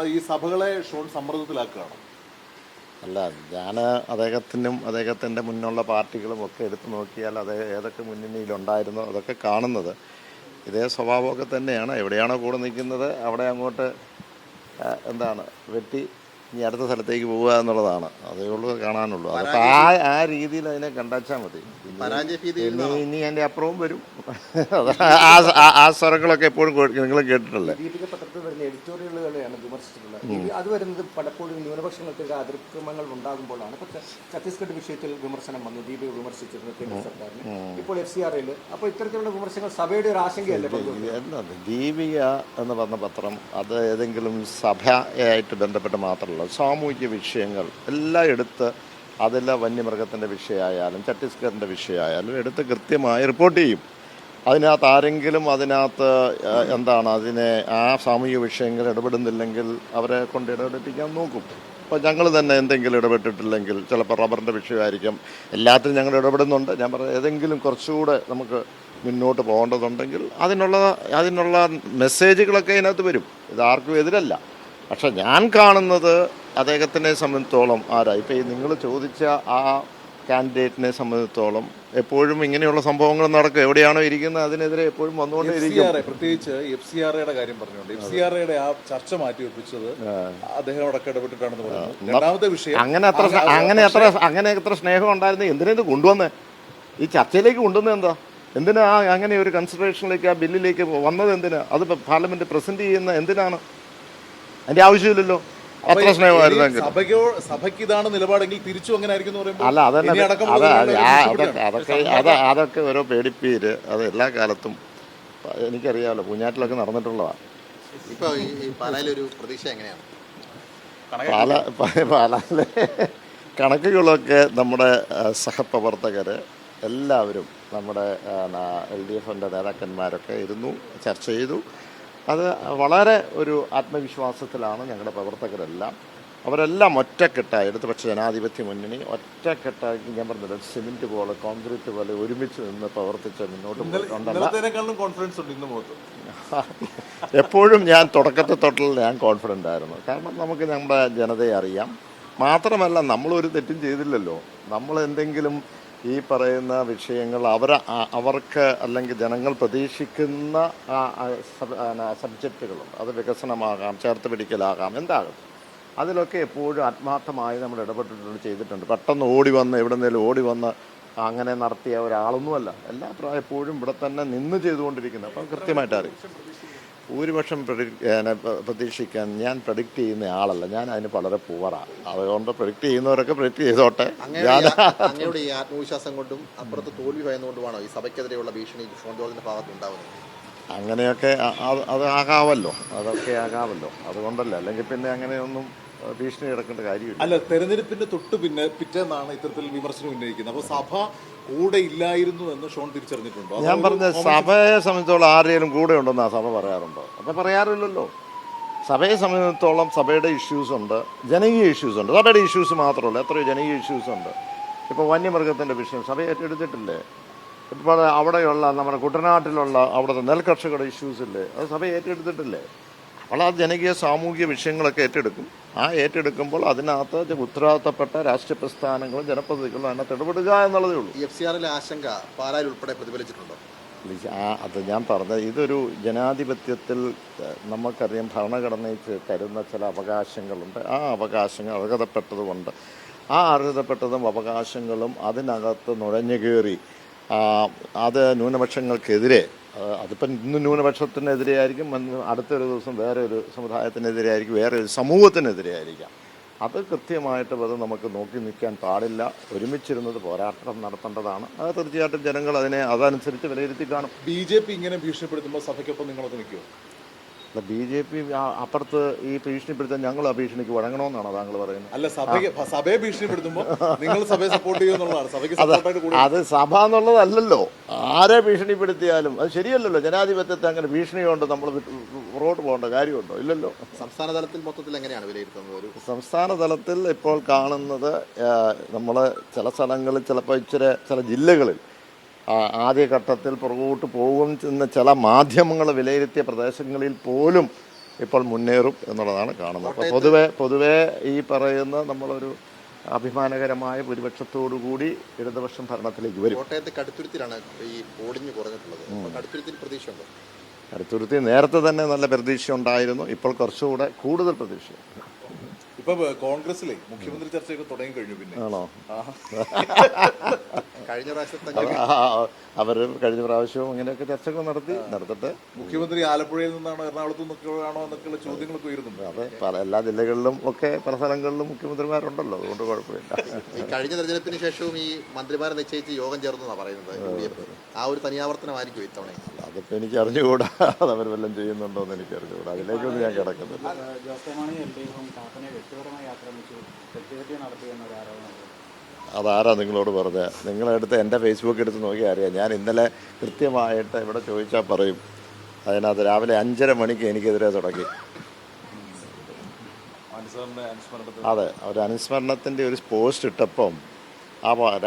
ഈ സഭകളെ ഷോൺ സമ്മർദ്ദത്തിലാക്കുകയാണ്. അല്ല, ഞാൻ അദ്ദേഹത്തിൻ്റെ മുന്നുള്ള പാർട്ടികളും ഒക്കെ എടുത്തു നോക്കിയാൽ അത് ഏതൊക്കെ മുന്നണിയിലുണ്ടായിരുന്നോ അതൊക്കെ കാണുന്നത് ഇതേ സ്വഭാവമൊക്കെ തന്നെയാണ്. എവിടെയാണോ കൂടെ നിൽക്കുന്നത് അവിടെ അങ്ങോട്ട് എന്താണ് വെട്ടി ഇനി അടുത്ത സ്ഥലത്തേക്ക് പോവുക എന്നുള്ളതാണ്. അതേ ഉള്ളൂ കാണാനുള്ളൂ. അതപ്പോൾ ആ രീതിയിൽ അതിനെ കണ്ടാച്ചാൽ മതി. ഇനി എൻ്റെ അപ്പുറവും വരും. ആ സ്വരങ്ങളൊക്കെ എപ്പോഴും നിങ്ങൾ കേട്ടിട്ടുള്ളത്. പത്രത്തിൽ വരുന്ന എഡിറ്റോറിയലുകളെയാണ് വിമർശിച്ചിട്ടുള്ളത്. അത് വരുന്നത് പലപ്പോഴും ന്യൂനപക്ഷങ്ങൾക്ക് അതിക്രമങ്ങൾ ഉണ്ടാകുമ്പോഴാണ്. ഇപ്പോൾ ഛത്തീസ്ഗഡ് വിഷയത്തിൽ വിമർശനം വന്നു, ദീപിക വിമർശിച്ചിരുന്നു കേന്ദ്ര സർക്കാരിന്. ഇപ്പോൾ FCRയിൽ അപ്പോൾ ഇത്തരത്തിലുള്ള വിമർശനങ്ങൾ സഭയുടെ ഒരു ആശങ്കയല്ലേ? എന്താണ് ദീപിക എന്ന് പറഞ്ഞ പത്രം അത് ഏതെങ്കിലും സഭയായിട്ട് ബന്ധപ്പെട്ട് മാത്രമല്ല, സാമൂഹിക വിഷയങ്ങൾ എല്ലാം എടുത്ത് അതിലെ വന്യമൃഗത്തിൻ്റെ വിഷയമായാലും ഛത്തീസ്ഗഡിൻ്റെ വിഷയമായാലും എടുത്ത് കൃത്യമായി റിപ്പോർട്ട് ചെയ്യും. അതിനകത്ത് ആരെങ്കിലും എന്താണ് അതിനെ ആ സാമൂഹിക വിഷയങ്ങൾ ഇടപെടുന്നില്ലെങ്കിൽ അവരെ കൊണ്ട് ഇടപെടിപ്പിക്കാൻ നോക്കും. അപ്പോൾ ഞങ്ങൾ തന്നെ എന്തെങ്കിലും ഇടപെട്ടിട്ടില്ലെങ്കിൽ ചിലപ്പോൾ റബ്ബറിൻ്റെ വിഷയമായിരിക്കും. എല്ലാത്തിനും ഞങ്ങൾ ഇടപെടുന്നുണ്ട്. ഞാൻ പറയാം, ഏതെങ്കിലും കുറച്ചുകൂടെ നമുക്ക് മുന്നോട്ട് പോകേണ്ടതുണ്ടെങ്കിൽ അതിനുള്ള മെസ്സേജുകളൊക്കെ അതിനകത്ത് വരും. ഇത് ആർക്കും എതിരല്ല. പക്ഷെ ഞാൻ കാണുന്നത് അദ്ദേഹത്തിനെ സംബന്ധിച്ചോളം ഇപ്പോൾ ഈ നിങ്ങൾ ചോദിച്ച ആ കാൻഡിഡേറ്റിനെ സംബന്ധിച്ചോളം എപ്പോഴും ഇങ്ങനെയുള്ള സംഭവങ്ങൾ നടക്കും. എവിടെയാണോ ഇരിക്കുന്നത് അതിനെതിരെ എപ്പോഴും വന്നുകൊണ്ടേയിരിക്കും. പ്രത്യേകിച്ച് FCRയുടെ കാര്യം പറഞ്ഞുകൊണ്ട് FCRയുടെ ആ ചർച്ച മാറ്റി വെപ്പിച്ചത് അദ്ദേഹം അടക്കം ഇടപെട്ടിട്ടാണെന്ന് പറയുന്നത്. രണ്ടാമത്തെ വിഷയം അങ്ങനെ എത്ര സ്നേഹം ഉണ്ടായിരുന്നു. എന്തിനാ ഇത് കൊണ്ടുവന്നേ? ഈ ചർച്ചയിലേക്ക് കൊണ്ടുവന്നത് എന്തിനാ അങ്ങനെ ഒരു കൺസിഡറേഷനിലേക്ക് ആ ബില്ലിലേക്ക് വന്നത്? എന്തിനാ അത് പാർലമെന്റ് പ്രസന്റ് ചെയ്യുന്ന എന്തിനാണ്? അതിന്റെ ആവശ്യമില്ലല്ലോ. അത്ര സ്നേഹമായിരുന്നെങ്കിൽ സഭയ്ക്ക് ഇതാണ് നിലപാടെങ്കിൽ തിരിച്ചു അങ്ങനെ ആയിരിക്കും. അല്ല, അതൊക്കെ ഓരോ പേടിപ്പീര്. അത് എല്ലാ കാലത്തും എനിക്കറിയാമല്ലോ, പൂഞ്ഞാറ്റിലൊക്കെ നടന്നിട്ടുള്ളതാണ്. പാലായിലെ കണക്കുകളൊക്കെ നമ്മുടെ സഹപ്രവർത്തകർ എല്ലാവരും നമ്മുടെ LDFന്റെ നേതാക്കന്മാരൊക്കെ ഇരുന്നു, ചർച്ച ചെയ്തു. അത് വളരെ ഒരു ആത്മവിശ്വാസത്തിലാണ് ഞങ്ങളുടെ പ്രവർത്തകരെല്ലാം. അവരെല്ലാം ഒറ്റക്കെട്ടായി ഇടതുപക്ഷ ജനാധിപത്യ മുന്നണി ഒറ്റക്കെട്ടായി, ഞാൻ പറഞ്ഞത് സിമെന്റ് പോലെ കോൺക്രീറ്റ് പോലെ ഒരുമിച്ച് നിന്ന് പ്രവർത്തിച്ച് മുന്നോട്ട് പോയിട്ടുണ്ടല്ലോ. എപ്പോഴും ഞാൻ തുടക്കത്തിൽ തൊട്ടുള്ള ഞാൻ കോൺഫിഡൻ്റ് ആയിരുന്നു. കാരണം നമുക്ക് നമ്മുടെ ജനതയെ അറിയാം. മാത്രമല്ല, നമ്മളൊരു തെറ്റും ചെയ്തില്ലല്ലോ. നമ്മൾ എന്തെങ്കിലും ഈ പറയുന്ന വിഷയങ്ങൾ അവർക്ക് അല്ലെങ്കിൽ ജനങ്ങൾ പ്രതീക്ഷിക്കുന്ന സബ്ജക്റ്റുകളുണ്ട്. അത് വികസനമാകാം, ചേർത്ത് പിടിക്കലാകാം, എന്താകും. അതിലൊക്കെ എപ്പോഴും ആത്മാർത്ഥമായി നമ്മൾ ഇടപെട്ടിട്ടുണ്ട്, ചെയ്തിട്ടുണ്ട്. പെട്ടെന്ന് എവിടെന്നേലും ഓടി വന്ന് അങ്ങനെ നടത്തിയ ഒരാളൊന്നുമല്ല. എല്ലാ എപ്പോഴും ഇവിടെ തന്നെ നിന്ന് ചെയ്തുകൊണ്ടിരിക്കുന്നത്. അപ്പം കൃത്യമായിട്ട് അറിയും. ഭൂരിപക്ഷം പ്രതീക്ഷിക്കാൻ ഞാൻ പ്രഡിക്റ്റ് ചെയ്യുന്ന ആളല്ല. ഞാൻ അതിന് വളരെ പൂവറാണ്. അതുകൊണ്ട് പ്രഡിക്റ്റ് ചെയ്യുന്നവരൊക്കെ പ്രഡിക്റ്റ് ചെയ്തോട്ടെ. അങ്ങയുടെ ഈ ആത്മവിശ്വാസം കൊണ്ടും അപ്പുറത്ത് തോൽവി ഭയന്നുകൊണ്ടുമാണോ ഈ സഭയ്ക്കെതിരെയുള്ള ഭീഷണി ഷോൺ ജോർജിന്റെ ഭാഗത്ത് ഉണ്ടാവുന്നത്? അങ്ങനെയൊക്കെ അതൊക്കെ ആകാമല്ലോ. അതുകൊണ്ടല്ല, അല്ലെങ്കിൽ പിന്നെ അങ്ങനെയൊന്നും ഭീഷണി കിടക്കേണ്ട കാര്യമില്ല. അല്ല, തെരഞ്ഞെടുപ്പിന്റെ പിറ്റേന്നാണ് ഇത്തരത്തിൽ വിമർശനം ഉന്നയിക്കുന്നത്. അപ്പോൾ സഭ കൂടെ ഇല്ലായിരുന്നു എന്ന് ഷോൺ തിരിച്ചറിഞ്ഞിട്ടുണ്ടോ? ഞാൻ പറഞ്ഞ സഭയെ സംബന്ധിച്ചോളം ആരെങ്കിലും കൂടെ ഉണ്ടെന്ന് ആ സഭ പറയാറുണ്ടോ? അപ്പം പറയാറില്ലല്ലോ. സഭയെ സംബന്ധിച്ചിടത്തോളം സഭയുടെ ഇഷ്യൂസ് ഉണ്ട്, ജനകീയ ഇഷ്യൂസ് ഉണ്ട്. സഭയുടെ ഇഷ്യൂസ് മാത്രമല്ല, എത്രയോ ജനകീയ ഇഷ്യൂസ് ഉണ്ട്. ഇപ്പോൾ വന്യമൃഗത്തിൻ്റെ വിഷയം സഭ ഏറ്റെടുത്തിട്ടില്ലേ? ഇപ്പോൾ അവിടെയുള്ള നമ്മുടെ കുട്ടനാട്ടിലുള്ള അവിടുത്തെ നെൽകർഷകരുടെ ഇഷ്യൂസ് ഇല്ലേ? അത് സഭ ഏറ്റെടുത്തിട്ടില്ലേ? അപ്പോൾ ആ ജനകീയ സാമൂഹിക വിഷയങ്ങളൊക്കെ ഏറ്റെടുക്കും. ആ ഏറ്റെടുക്കുമ്പോൾ അതിനകത്ത് ഉത്തരവാദിത്തപ്പെട്ട രാഷ്ട്രീയ പ്രസ്ഥാനങ്ങളും ജനപ്രതിനിധികളും അതിനകത്ത് ഇടപെടുക എന്നുള്ളതേ ഉള്ളൂ. FCRയിലെ ആശങ്ക പാലായിൽ ഉൾപ്പെടെ പ്രതിഫലിച്ചിട്ടുണ്ടോ? അത് ഞാൻ പറഞ്ഞത്, ഇതൊരു ജനാധിപത്യത്തിൽ നമുക്കറിയാം ഭരണഘടനയ്ക്ക് തരുന്ന ചില അവകാശങ്ങളുണ്ട്. ആ അവകാശങ്ങൾ അർഹതപ്പെട്ടതുകൊണ്ട് ആ അർഹതപ്പെട്ടതും അവകാശങ്ങളും അതിനകത്ത് നുഴഞ്ഞു കയറി അത് ന്യൂനപക്ഷങ്ങൾക്കെതിരെ, അതിപ്പം ഇന്ന് ന്യൂനപക്ഷത്തിനെതിരെ ആയിരിക്കും, അടുത്തൊരു ദിവസം വേറെ ഒരു സമുദായത്തിനെതിരെ ആയിരിക്കും, വേറെ ഒരു സമൂഹത്തിനെതിരെ ആയിരിക്കാം. അത് കൃത്യമായിട്ട് അത് നമുക്ക് നോക്കി നിൽക്കാൻ പാടില്ല. ഒരുമിച്ചിരുന്നത് പോരാട്ടം നടത്തേണ്ടതാണ്. അത് തീർച്ചയായിട്ടും ജനങ്ങൾ അതനുസരിച്ച് വിലയിരുത്തി കാണും. BJP ഇങ്ങനെ ഭീഷണിപ്പെടുത്തുമ്പോൾ സഭയ്ക്കൊപ്പം നിങ്ങളൊക്കെ നിൽക്കുമോ? BJP അപ്പുറത്ത് ഈ ഭീഷണിപ്പെടുത്താൻ ഞങ്ങൾ ആ ഭീഷണിക്ക് വഴങ്ങണമെന്നാണ് താങ്കൾ പറയുന്നത്? അല്ല, സഭയെ ഭീഷണിപ്പെടുത്തുമ്പോൾ നിങ്ങൾ സഭയെ സപ്പോർട്ട് ചെയ്യുമെന്നുള്ളതാണ്. അത് സഭ എന്നുള്ളതല്ലല്ലോ. ആരെ ഭീഷണിപ്പെടുത്തിയാലും അത് ശരിയല്ലല്ലോ. ജനാധിപത്യത്തെ അങ്ങനെ ഭീഷണി കൊണ്ട് നമ്മൾ പുറകോട്ട് പോകേണ്ട കാര്യമുണ്ടോ? ഇല്ലല്ലോ. സംസ്ഥാന തലത്തിൽ മൊത്തത്തിൽ എങ്ങനെയാണ് വിലയിരുത്തുന്നത്? സംസ്ഥാന തലത്തിൽ ഇപ്പോൾ കാണുന്നത്, നമ്മൾ ചില സ്ഥലങ്ങളിൽ ചിലപ്പോൾ ചില ജില്ലകളിൽ ആദ്യഘട്ടത്തിൽ പുറകോട്ട് പോകും എന്ന ചില മാധ്യമങ്ങൾ വിലയിരുത്തിയ പ്രദേശങ്ങളിൽ പോലും ഇപ്പോൾ മുന്നേറും എന്നുള്ളതാണ് കാണുന്നത്. അപ്പോൾ പൊതുവേ ഈ പറയുന്ന നമ്മളൊരു അഭിമാനകരമായ ഭൂരിപക്ഷത്തോടുകൂടി ഇടതുപക്ഷം ഭരണത്തിലേക്ക് വരും. കോട്ടയത്തെ കടുത്തുരുത്തിലാണ് ഈ പോളിംഗ് കുറഞ്ഞിട്ടുള്ളത്. അപ്പോൾ കടുത്തുരുത്തിൽ പ്രതീക്ഷയുണ്ടോ? കടുത്തുരുത്തി നേരത്തെ തന്നെ നല്ല പ്രതീക്ഷ ഉണ്ടായിരുന്നു, ഇപ്പോൾ കുറച്ചുകൂടെ കൂടുതൽ പ്രതീക്ഷ. ഇപ്പൊ കോൺഗ്രസിലെ മുഖ്യമന്ത്രി ചർച്ചയൊക്കെ തുടങ്ങി കഴിഞ്ഞു. പിന്നെ ആണോ? കഴിഞ്ഞ പ്രാവശ്യത്തെ അവർ കഴിഞ്ഞ പ്രാവശ്യവും ഇങ്ങനെയൊക്കെ ചർച്ചകൾ നടത്തട്ടെ. മുഖ്യമന്ത്രി ആലപ്പുഴയിൽ നിന്നാണോ എറണാകുളത്ത് നിന്നൊക്കെയാണോ എന്നൊക്കെയുള്ള ചോദ്യങ്ങളൊക്കെ ഉയരുന്നുണ്ട്. അത് പല എല്ലാ ജില്ലകളിലും ഒക്കെ പല സ്ഥലങ്ങളിലും മുഖ്യമന്ത്രിമാരുണ്ടല്ലോ, അതുകൊണ്ട് കുഴപ്പമില്ല. ഈ കഴിഞ്ഞ തെരഞ്ഞെടുപ്പിന് ശേഷവും ഈ മന്ത്രിമാരെ നിശ്ചയിച്ച് യോഗം ചേർന്നാണ് പറയുന്നത്. ആ ഒരു തനിയാവർത്തനമായിരിക്കും ഇത്തവണ. അതിപ്പോൾ എനിക്ക് അറിഞ്ഞുകൂടാ, അത് അവർ വല്ലതും ചെയ്യുന്നുണ്ടോ എന്ന് എനിക്ക് അറിഞ്ഞുകൂടാ, അതിലേക്കൊന്നും ഞാൻ കിടക്കുന്നില്ല. അതാരാ നിങ്ങളോട് പറഞ്ഞ? നിങ്ങളെടുത്ത് എൻ്റെ ഫേസ്ബുക്ക് എടുത്ത് നോക്കിയാൽ അറിയാം. ഞാൻ ഇന്നലെ കൃത്യമായിട്ട് ഇവിടെ ചോദിച്ചാൽ പറയും. അതിനകത്ത് രാവിലെ 5:30 മണിക്ക് എനിക്കെതിരെ തുടങ്ങി. അതെ, ഒരു അനുസ്മരണത്തിൻ്റെ ഒരു പോസ്റ്റ് ഇട്ടപ്പം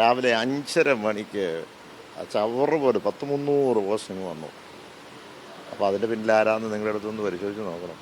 രാവിലെ 5:30 മണിക്ക് ചവറ് പോലെ 100-300 പോസ്റ്റിങ് വന്നു. അപ്പോൾ അതിൻ്റെ പിന്നിൽ ആരാന്ന് നിങ്ങളുടെ അടുത്തൊന്ന് പരിശോധിച്ച് നോക്കണം.